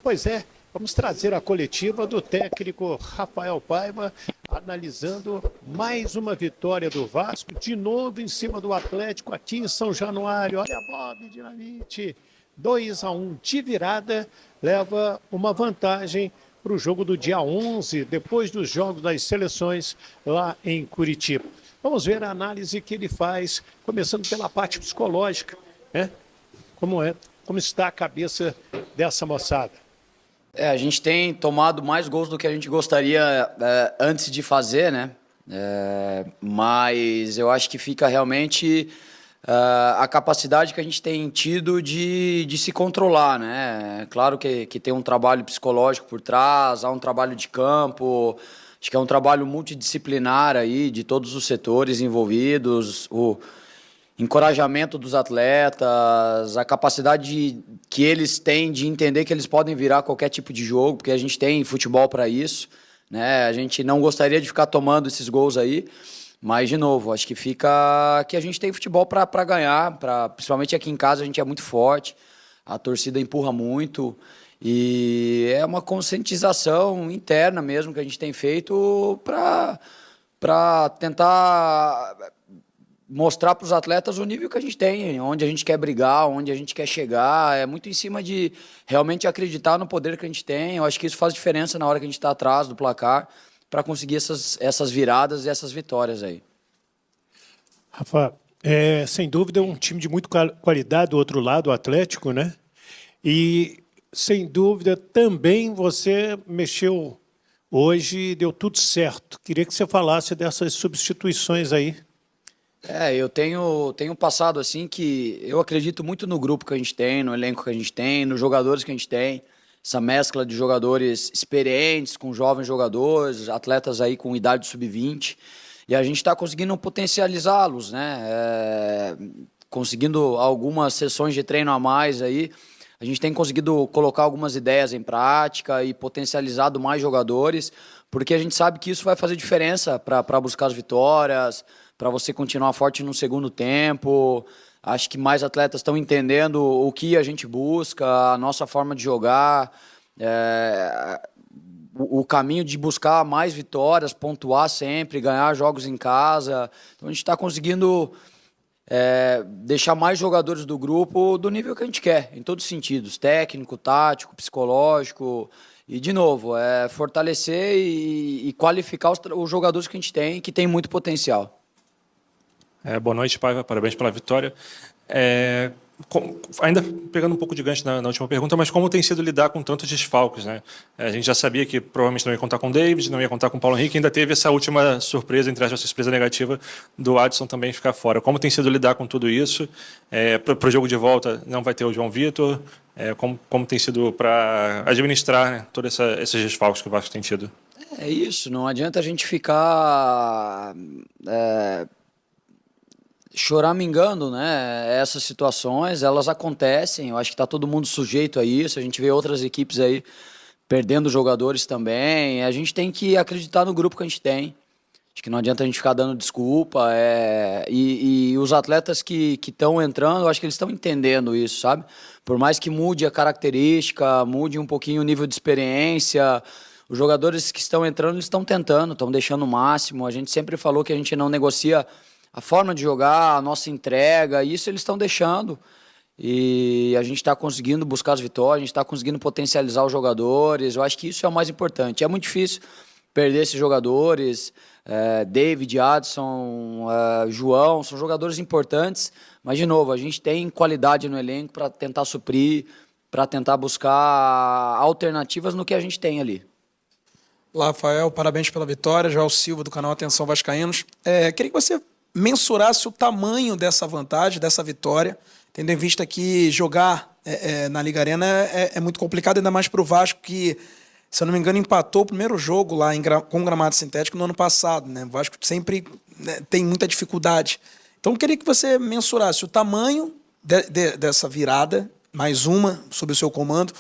Pois é, vamos trazer a coletiva do técnico Rafael Paiva, analisando mais uma vitória do Vasco, de novo em cima do Atlético aqui em São Januário. Olha a Bob Dinamite, 2-1 de virada, leva uma vantagem para o jogo do dia 11, depois dos jogos das seleções lá em Curitiba. Vamos ver a análise que ele faz, começando pela parte psicológica, né? Como está a cabeça dessa moçada? A gente tem tomado mais gols do que a gente gostaria antes de fazer, né? Mas eu acho que fica realmente a capacidade que a gente tem tido de se controlar, né? Claro que tem um trabalho psicológico por trás, há um trabalho de campo, acho que é um trabalho multidisciplinar aí, de todos os setores envolvidos, o encorajamento dos atletas, a capacidade que eles têm de entender que eles podem virar qualquer tipo de jogo, porque a gente tem futebol para isso, né? A gente não gostaria de ficar tomando esses gols aí, mas, de novo, acho que fica que a gente tem futebol para ganhar, principalmente aqui em casa a gente é muito forte, a torcida empurra muito, e é uma conscientização interna mesmo que a gente tem feito para tentar mostrar para os atletas o nível que a gente tem, onde a gente quer brigar, onde a gente quer chegar. É muito em cima de realmente acreditar no poder que a gente tem. Eu acho que isso faz diferença na hora que a gente está atrás do placar para conseguir essas viradas e essas vitórias aí. Rafa, sem dúvida é um time de muita qualidade do outro lado, o Atlético, né? E, sem dúvida, também você mexeu hoje, deu tudo certo. Queria que você falasse dessas substituições aí. Eu tenho passado assim que eu acredito muito no grupo que a gente tem, no elenco que a gente tem, nos jogadores que a gente tem, essa mescla de jogadores experientes com jovens jogadores, atletas aí com idade sub-20, e a gente está conseguindo potencializá-los, né? Conseguindo algumas sessões de treino a mais aí, a gente tem conseguido colocar algumas ideias em prática e potencializado mais jogadores, porque a gente sabe que isso vai fazer diferença para buscar as vitórias, para você continuar forte no segundo tempo. Acho que mais atletas estão entendendo o que a gente busca, a nossa forma de jogar, o caminho de buscar mais vitórias, pontuar sempre, ganhar jogos em casa. Então a gente está conseguindo deixar mais jogadores do grupo do nível que a gente quer, em todos os sentidos, técnico, tático, psicológico. E, de novo, fortalecer e qualificar os jogadores que a gente tem, que tem muito potencial. Boa noite, Paiva. Parabéns pela vitória. Ainda pegando um pouco de gancho na última pergunta, mas como tem sido lidar com tantos desfalques, né? A gente já sabia que provavelmente não ia contar com o David, não ia contar com o Paulo Henrique, ainda teve essa última surpresa, entre aspas, surpresa negativa, do Adson também ficar fora. Como tem sido lidar com tudo isso? Para o jogo de volta não vai ter o João Vitor. Como tem sido para administrar, né, todos esses desfalques que o Vasco tem tido? É isso, não adianta a gente ficar choramingando, né? Essas situações, elas acontecem, eu acho que está todo mundo sujeito a isso, a gente vê outras equipes aí perdendo jogadores também, a gente tem que acreditar no grupo que a gente tem, acho que não adianta a gente ficar dando desculpa, e os atletas que estão entrando, eu acho que eles estão entendendo isso, sabe? Por mais que mude a característica, mude um pouquinho o nível de experiência, os jogadores que estão entrando, eles estão tentando, estão deixando o máximo, a gente sempre falou que a gente não negocia a forma de jogar, a nossa entrega, isso eles estão deixando. E a gente está conseguindo buscar as vitórias, a gente está conseguindo potencializar os jogadores. Eu acho que isso é o mais importante. É muito difícil perder esses jogadores. David, Adson, João, são jogadores importantes. Mas, de novo, a gente tem qualidade no elenco para tentar suprir, para tentar buscar alternativas no que a gente tem ali. Olá, Rafael, parabéns pela vitória. Joel Silva, do canal Atenção Vascaínos. Queria que você mensurasse o tamanho dessa vantagem, dessa vitória, tendo em vista que jogar na Liga Arena é muito complicado, ainda mais para o Vasco, que, se eu não me engano, empatou o primeiro jogo lá com gramado sintético no ano passado, né? O Vasco sempre tem muita dificuldade. Então, eu queria que você mensurasse o tamanho dessa virada, mais uma, sob o seu comando,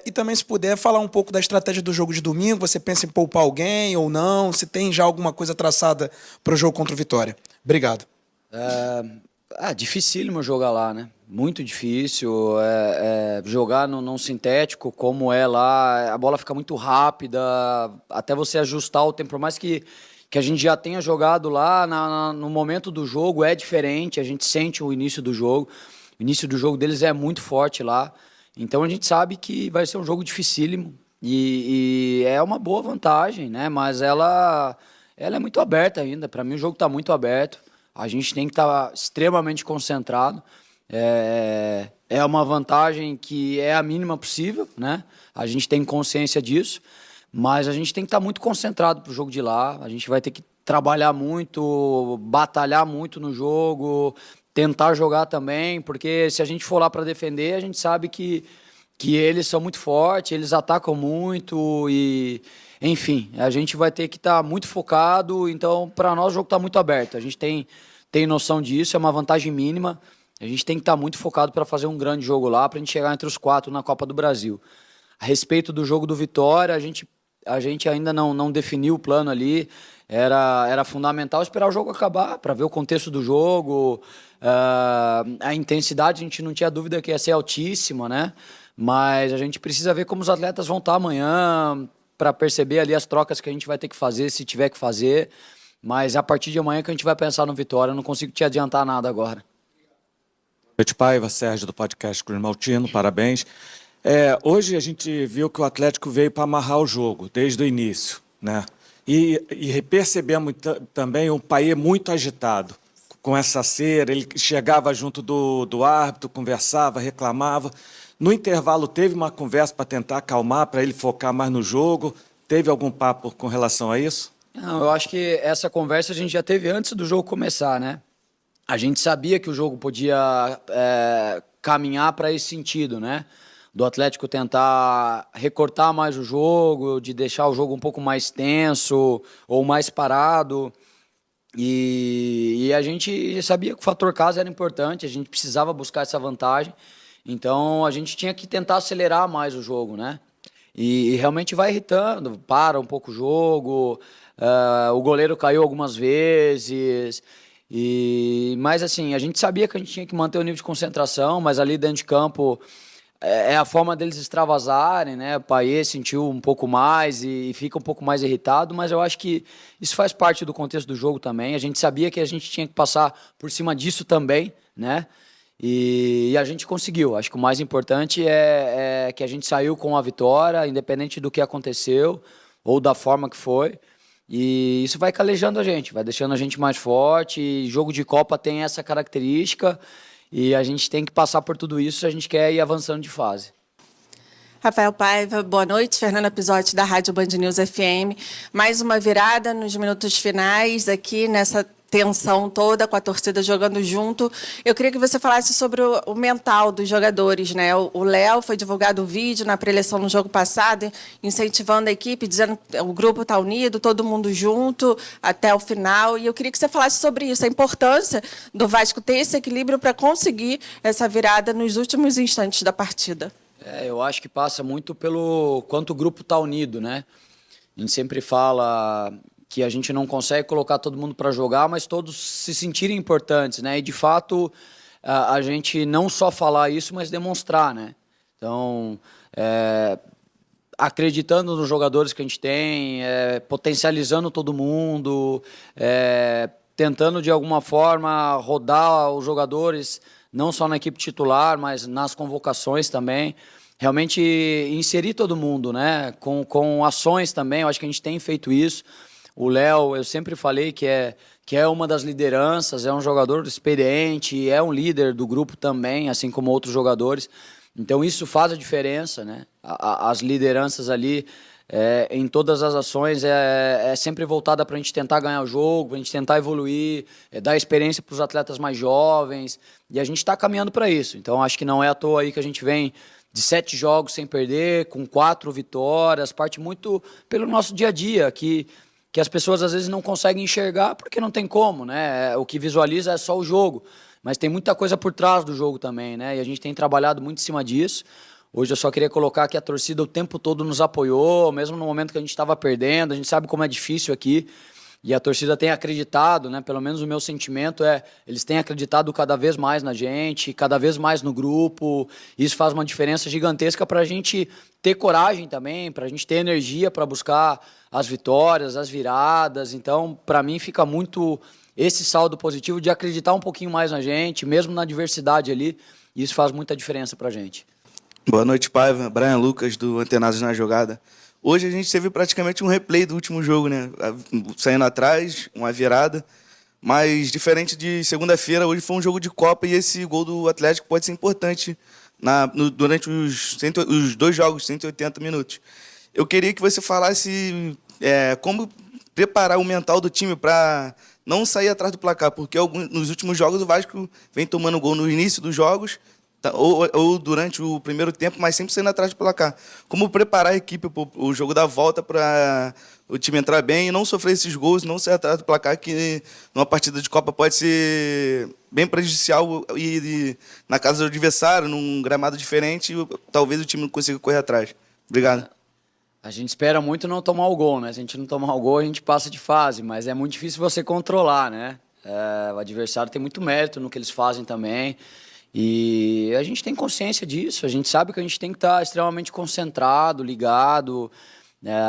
e também, se puder, falar um pouco da estratégia do jogo de domingo. Você pensa em poupar alguém ou não? Se tem já alguma coisa traçada para o jogo contra o Vitória? Obrigado. Dificílimo jogar lá, né? muito difícil. Jogar num sintético como é lá, a bola fica muito rápida, até você ajustar o tempo, por mais que a gente já tenha jogado lá, no momento do jogo é diferente, a gente sente o início do jogo. O início do jogo deles é muito forte lá, então a gente sabe que vai ser um jogo dificílimo e é uma boa vantagem, né? Mas ela é muito aberta ainda. Para mim o jogo está muito aberto, a gente tem que estar extremamente concentrado. É uma vantagem que é a mínima possível, né? A gente tem consciência disso, mas a gente tem que estar muito concentrado para o jogo de lá. A gente vai ter que trabalhar muito, batalhar muito no jogo, tentar jogar também, porque se a gente for lá para defender, a gente sabe que eles são muito fortes, eles atacam muito e, enfim, a gente vai ter que estar muito focado. Então, para nós, o jogo está muito aberto. A gente tem noção disso, é uma vantagem mínima. A gente tem que estar muito focado para fazer um grande jogo lá, para a gente chegar entre os 4 na Copa do Brasil. A respeito do jogo do Vitória, a gente ainda não definiu o plano ali. Era fundamental esperar o jogo acabar para ver o contexto do jogo. A intensidade, a gente não tinha dúvida que ia ser altíssima, né? Mas a gente precisa ver como os atletas vão estar amanhã para perceber ali as trocas que a gente vai ter que fazer, se tiver que fazer. Mas a partir de amanhã que a gente vai pensar no Vitória. Eu não consigo te adiantar nada agora. Boa noite, Paiva, Sérgio do podcast Cruz Maltino, parabéns. Hoje a gente viu que o Atlético veio para amarrar o jogo, desde o início, né? E percebemos também um Payet muito agitado, com essa cera. Ele chegava junto do árbitro, conversava, reclamava. No intervalo teve uma conversa para tentar acalmar, para ele focar mais no jogo. Teve algum papo com relação a isso? Não, eu acho que essa conversa a gente já teve antes do jogo começar, né? A gente sabia que o jogo podia caminhar para esse sentido, né? Do Atlético tentar recortar mais o jogo, de deixar o jogo um pouco mais tenso ou mais parado. E a gente sabia que o fator casa era importante, a gente precisava buscar essa vantagem. Então a gente tinha que tentar acelerar mais o jogo, né? E realmente vai irritando, para um pouco o jogo, o goleiro caiu algumas vezes. Mas assim, a gente sabia que a gente tinha que manter o nível de concentração, mas ali dentro de campo é a forma deles extravasarem, né? O Payet sentiu um pouco mais e fica um pouco mais irritado, mas eu acho que isso faz parte do contexto do jogo também. A gente sabia que a gente tinha que passar por cima disso também, né? E a gente conseguiu. Acho que o mais importante é que a gente saiu com a vitória, independente do que aconteceu ou da forma que foi. E isso vai calejando a gente, vai deixando a gente mais forte. E jogo de Copa tem essa característica e a gente tem que passar por tudo isso se a gente quer ir avançando de fase. Rafael Paiva, boa noite. Fernanda Pisotti, da Rádio Band News FM. Mais uma virada nos minutos finais aqui nessa tensão toda, com a torcida jogando junto. Eu queria que você falasse sobre o mental dos jogadores, né? O Léo, foi divulgado o vídeo na preleção no jogo passado, incentivando a equipe, dizendo que o grupo está unido, todo mundo junto até o final. E eu queria que você falasse sobre isso, a importância do Vasco ter esse equilíbrio para conseguir essa virada nos últimos instantes da partida. Eu acho que passa muito pelo quanto o grupo está unido, né? A gente sempre fala que a gente não consegue colocar todo mundo para jogar, mas todos se sentirem importantes, né? E, de fato, a gente não só falar isso, mas demonstrar, né? Então, acreditando nos jogadores que a gente tem, potencializando todo mundo, tentando, de alguma forma, rodar os jogadores, não só na equipe titular, mas nas convocações também. Realmente inserir todo mundo, né? Com ações também, eu acho que a gente tem feito isso. O Léo, eu sempre falei que é uma das lideranças, é um jogador experiente, é um líder do grupo também, assim como outros jogadores. Então isso faz a diferença, né? As lideranças ali, em todas as ações, é sempre voltada para a gente tentar ganhar o jogo, para a gente tentar evoluir, dar experiência para os atletas mais jovens, e a gente está caminhando para isso. Então acho que não é à toa aí que a gente vem de 7 jogos sem perder, com 4 vitórias, parte muito pelo nosso dia a dia, que as pessoas às vezes não conseguem enxergar porque não tem como, né? O que visualiza é só o jogo, mas tem muita coisa por trás do jogo também, né? E a gente tem trabalhado muito em cima disso. Hoje eu só queria colocar que a torcida o tempo todo nos apoiou, mesmo no momento que a gente estava perdendo. A gente sabe como é difícil aqui, e a torcida tem acreditado, né? Pelo menos o meu sentimento é, eles têm acreditado cada vez mais na gente, cada vez mais no grupo. Isso faz uma diferença gigantesca para a gente ter coragem também, para a gente ter energia para buscar as vitórias, as viradas. Então, para mim, fica muito esse saldo positivo de acreditar um pouquinho mais na gente, mesmo na adversidade ali. E isso faz muita diferença para a gente. Boa noite, Paiva. Brian Lucas, do Antenados na Jogada. Hoje a gente teve praticamente um replay do último jogo, né? Saindo atrás, uma virada. Mas, diferente de segunda-feira, hoje foi um jogo de Copa e esse gol do Atlético pode ser importante durante os 2 jogos, 180 minutos. Eu queria que você falasse como preparar o mental do time para não sair atrás do placar, porque nos últimos jogos o Vasco vem tomando gol no início dos jogos, ou durante o primeiro tempo, mas sempre saindo atrás do placar. Como preparar a equipe para o jogo da volta para o time entrar bem e não sofrer esses gols, não sair atrás do placar, que numa partida de Copa pode ser bem prejudicial e na casa do adversário, num gramado diferente, talvez o time não consiga correr atrás. Obrigado. A gente espera muito não tomar o gol, né? Se a gente não tomar o gol, a gente passa de fase, mas é muito difícil você controlar, né? O adversário tem muito mérito no que eles fazem também. E a gente tem consciência disso, a gente sabe que a gente tem que estar extremamente concentrado, ligado.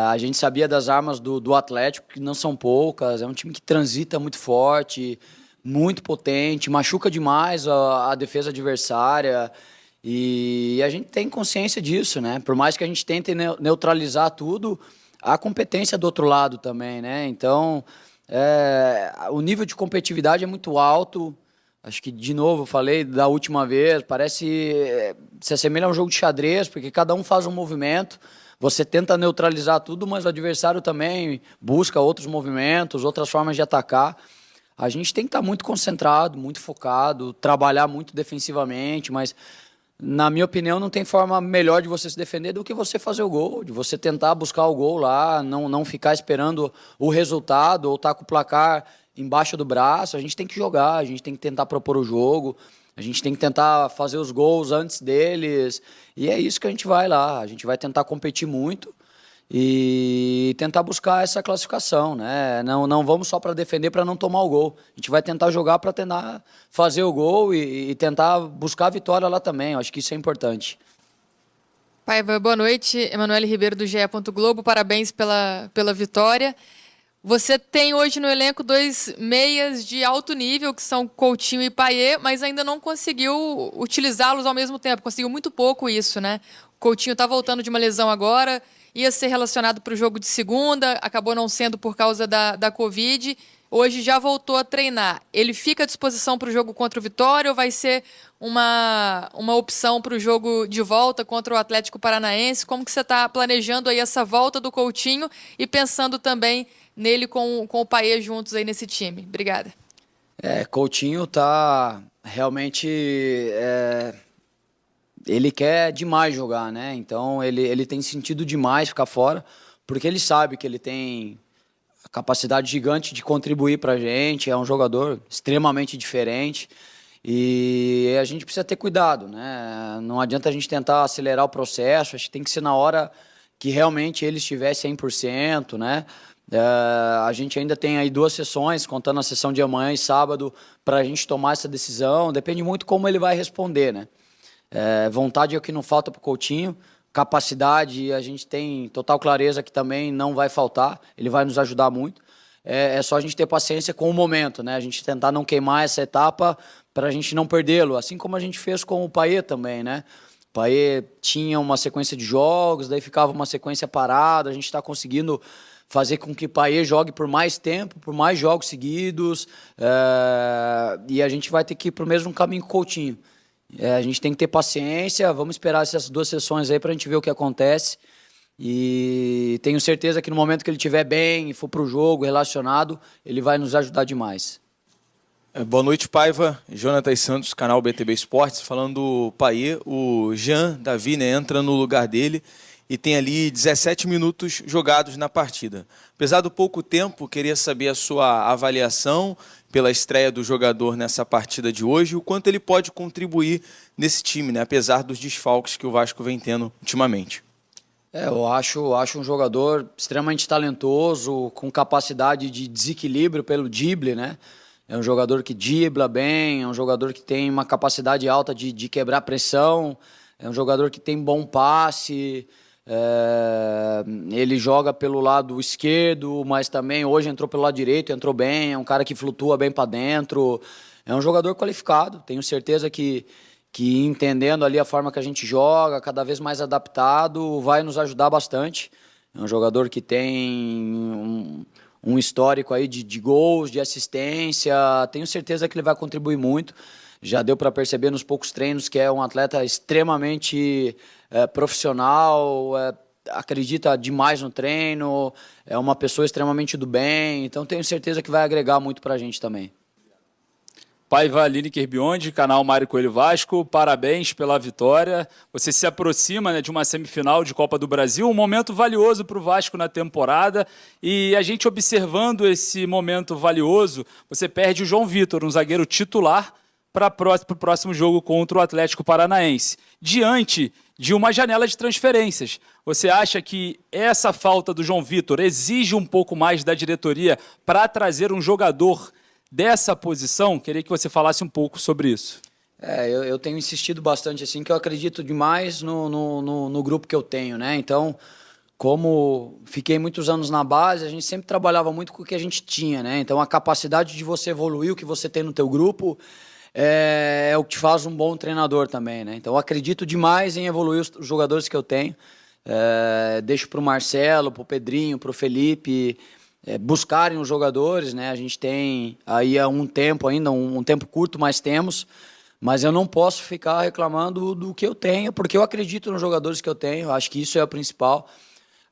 A gente sabia das armas do Atlético, que não são poucas, é um time que transita muito forte, muito potente, machuca demais a defesa adversária. E a gente tem consciência disso, né? Por mais que a gente tente neutralizar tudo, há competência do outro lado também, né? Então, o nível de competitividade é muito alto. Acho que, de novo, eu falei da última vez, se assemelha a um jogo de xadrez, porque cada um faz um movimento, você tenta neutralizar tudo, mas o adversário também busca outros movimentos, outras formas de atacar. A gente tem que estar muito concentrado, muito focado, trabalhar muito defensivamente, mas, na minha opinião, não tem forma melhor de você se defender do que você fazer o gol, de você tentar buscar o gol lá, não ficar esperando o resultado ou estar com o placar embaixo do braço. A gente tem que jogar, a gente tem que tentar propor o jogo, a gente tem que tentar fazer os gols antes deles, e é isso que a gente vai lá, a gente vai tentar competir muito e tentar buscar essa classificação, né? Não vamos só para defender, para não tomar o gol, a gente vai tentar jogar para tentar fazer o gol e tentar buscar a vitória lá também. Eu acho que isso é importante. Paiva, boa noite. Emanuele Ribeiro, do GE. Globo, parabéns pela vitória. Você tem hoje no elenco 2 meias de alto nível, que são Coutinho e Payet, mas ainda não conseguiu utilizá-los ao mesmo tempo. Conseguiu muito pouco isso, né? O Coutinho está voltando de uma lesão agora, ia ser relacionado para o jogo de segunda, acabou não sendo por causa da Covid. Hoje já voltou a treinar. Ele fica à disposição para o jogo contra o Vitória ou vai ser uma opção para o jogo de volta contra o Atlético Paranaense? Como que você está planejando aí essa volta do Coutinho e pensando também nele com o Payet juntos aí nesse time? Obrigada. Coutinho tá realmente... ele quer demais jogar, né? Então ele tem sentido demais ficar fora, porque ele sabe que ele tem a capacidade gigante de contribuir pra gente, é um jogador extremamente diferente e a gente precisa ter cuidado, né? Não adianta a gente tentar acelerar o processo, acho que tem que ser na hora que realmente ele estiver 100%, né? A gente ainda tem aí 2 sessões, contando a sessão de amanhã e sábado, para a gente tomar essa decisão. Depende muito como ele vai responder, né? Vontade é o que não falta para o Coutinho, capacidade a gente tem total clareza que também não vai faltar, ele vai nos ajudar muito. É só a gente ter paciência com o momento, né? A gente tentar não queimar essa etapa para a gente não perdê-lo, assim como a gente fez com o Payet também, né? O Payet tinha uma sequência de jogos, daí ficava uma sequência parada, a gente está conseguindo fazer com que o Payet jogue por mais tempo, por mais jogos seguidos, e a gente vai ter que ir para o mesmo caminho que o Coutinho. A gente tem que ter paciência, vamos esperar essas 2 sessões aí para a gente ver o que acontece, e tenho certeza que no momento que ele estiver bem e for para o jogo, relacionado, ele vai nos ajudar demais. Boa noite, Paiva. Jonathan Santos, canal BTB Esportes. Falando do Payet, o Jean Davi, né, entra no lugar dele e tem ali 17 minutos jogados na partida. Apesar do pouco tempo, queria saber a sua avaliação pela estreia do jogador nessa partida de hoje e o quanto ele pode contribuir nesse time, né, apesar dos desfalques que o Vasco vem tendo ultimamente. Eu acho um jogador extremamente talentoso, com capacidade de desequilíbrio pelo drible, né? É um jogador que dribla bem, é um jogador que tem uma capacidade alta de quebrar pressão, é um jogador que tem bom passe, ele joga pelo lado esquerdo, mas também hoje entrou pelo lado direito, entrou bem, é um cara que flutua bem para dentro, é um jogador qualificado, tenho certeza que entendendo ali a forma que a gente joga, cada vez mais adaptado, vai nos ajudar bastante. É um jogador que tem um histórico aí de gols, de assistência, tenho certeza que ele vai contribuir muito. Já deu para perceber nos poucos treinos que é um atleta extremamente profissional, acredita demais no treino, é uma pessoa extremamente do bem, então tenho certeza que vai agregar muito para a gente também. Paiva Lineker Biondi, canal Mário Coelho Vasco, parabéns pela vitória. Você se aproxima, né, de uma semifinal de Copa do Brasil, um momento valioso para o Vasco na temporada. E a gente observando esse momento valioso, você perde o João Vitor, um zagueiro titular, para o próximo jogo contra o Atlético Paranaense. Diante de uma janela de transferências, você acha que essa falta do João Vitor exige um pouco mais da diretoria para trazer um jogador dessa posição? Queria que você falasse um pouco sobre isso. Eu tenho insistido bastante, assim, que eu acredito demais no grupo que eu tenho, né? Então, como fiquei muitos anos na base, a gente sempre trabalhava muito com o que a gente tinha, né? Então, a capacidade de você evoluir o que você tem no teu grupo é o que te faz um bom treinador também, né? Então, eu acredito demais em evoluir os jogadores que eu tenho. Deixo para o Marcelo, para o Pedrinho, para o Felipe buscarem os jogadores, né? A gente tem aí há um tempo ainda, um tempo curto, mas temos. Mas eu não posso ficar reclamando do que eu tenho, porque eu acredito nos jogadores que eu tenho, acho que isso é o principal.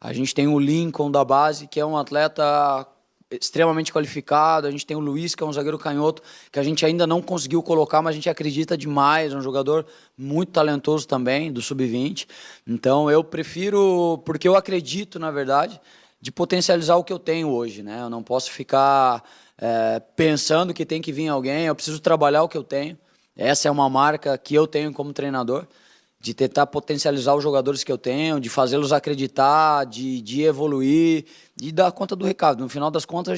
A gente tem o Lincoln da base, que é um atleta extremamente qualificado, a gente tem o Luiz, que é um zagueiro canhoto, que a gente ainda não conseguiu colocar, mas a gente acredita demais, é um jogador muito talentoso também, do Sub-20. Então eu prefiro, porque eu acredito, na verdade, de potencializar o que eu tenho hoje, né? Eu não posso ficar pensando que tem que vir alguém, eu preciso trabalhar o que eu tenho. Essa é uma marca que eu tenho como treinador, de tentar potencializar os jogadores que eu tenho, de fazê-los acreditar, de evoluir, de dar conta do recado. No final das contas, a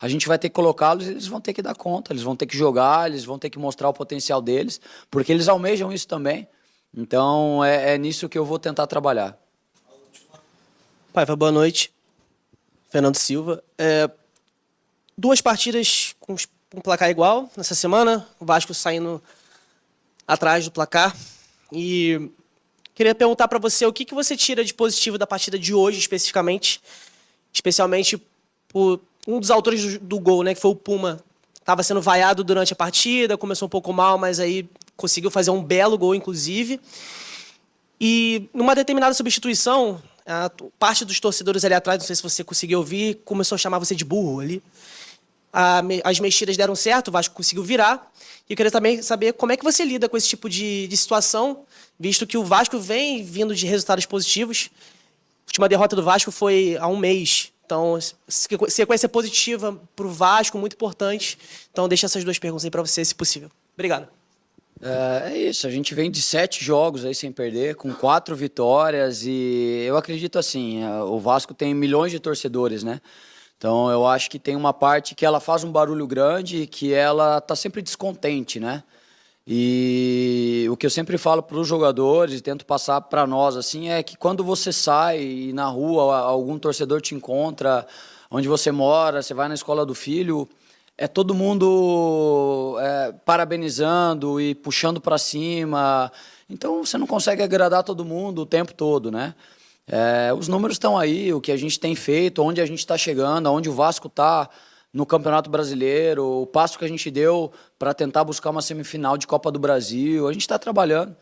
gente vai ter que colocá-los e eles vão ter que dar conta, eles vão ter que jogar, eles vão ter que mostrar o potencial deles, porque eles almejam isso também. Então, é nisso que eu vou tentar trabalhar. Paiva, boa noite. Fernando Silva. Duas partidas com um placar igual nessa semana, o Vasco saindo atrás do placar. E queria perguntar para você o que você tira de positivo da partida de hoje, especificamente por um dos autores do gol, né, que foi o Puma. Estava sendo vaiado durante a partida, começou um pouco mal, mas aí conseguiu fazer um belo gol, inclusive. E numa determinada substituição, a parte dos torcedores ali atrás, não sei se você conseguiu ouvir, começou a chamar você de burro ali. As mexidas deram certo, o Vasco conseguiu virar. E eu queria também saber como é que você lida com esse tipo de situação, visto que o Vasco vem vindo de resultados positivos. A última derrota do Vasco foi há um mês. Então, sequência positiva para o Vasco, muito importante. Então, deixa essas duas perguntas aí para você, se possível. Obrigado. É isso, a gente vem de 7 jogos aí sem perder, com 4 vitórias. E eu acredito assim, o Vasco tem milhões de torcedores, né? Então, eu acho que tem uma parte que ela faz um barulho grande, que ela está sempre descontente, né? E o que eu sempre falo para os jogadores, e tento passar para nós, assim, é que quando você sai e na rua algum torcedor te encontra, onde você mora, você vai na escola do filho, é todo mundo parabenizando e puxando para cima. Então, você não consegue agradar todo mundo o tempo todo, né? Os números estão aí, o que a gente tem feito, onde a gente está chegando, onde o Vasco está no Campeonato Brasileiro, o passo que a gente deu para tentar buscar uma semifinal de Copa do Brasil. A gente está trabalhando,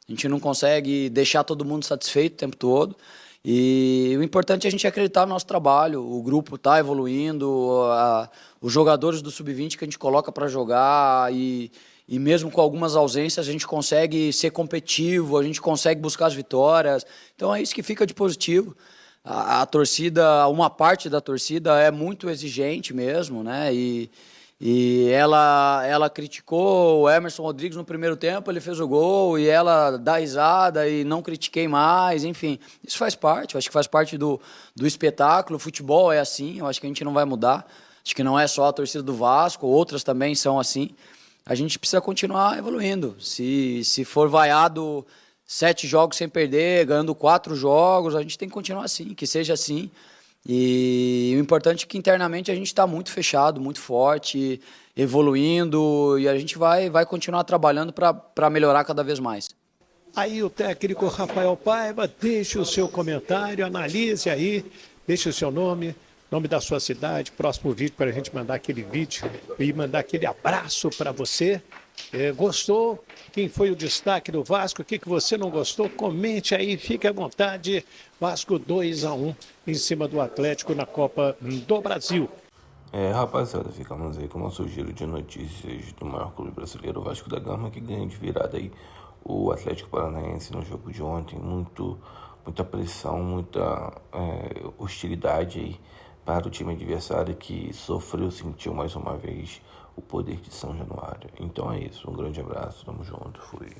a gente não consegue deixar todo mundo satisfeito o tempo todo. E o importante é a gente acreditar no nosso trabalho, o grupo está evoluindo, os jogadores do Sub-20 que a gente coloca para jogar e mesmo com algumas ausências, a gente consegue ser competitivo, a gente consegue buscar as vitórias. Então é isso que fica de positivo. A torcida, uma parte da torcida é muito exigente mesmo, né? E E ela criticou o Emerson Rodrigues no primeiro tempo, ele fez o gol e ela dá risada e não critiquei mais, enfim. Isso faz parte, eu acho que faz parte do espetáculo. O futebol é assim, eu acho que a gente não vai mudar. Acho que não é só a torcida do Vasco, outras também são assim. A gente precisa continuar evoluindo. Se for vaiado 7 jogos sem perder, ganhando 4 jogos, a gente tem que continuar assim, que seja assim. E o importante é que internamente a gente está muito fechado, muito forte, evoluindo, e a gente vai continuar trabalhando para melhorar cada vez mais. Aí o técnico Rafael Paiva, deixe o seu comentário, analise aí, deixe o seu nome da sua cidade, próximo vídeo para a gente mandar aquele vídeo e mandar aquele abraço para você. Gostou? Quem foi o destaque do Vasco? O que você não gostou? Comente aí, fique à vontade. Vasco 2-1 em cima do Atlético na Copa do Brasil. Rapaziada, ficamos aí com o nosso giro de notícias do maior clube brasileiro, o Vasco da Gama, que ganha de virada aí o Atlético Paranaense no jogo de ontem. Muita pressão, muita hostilidade aí para o time adversário, que sentiu mais uma vez o poder de São Januário. Então é isso, um grande abraço, tamo junto, fui.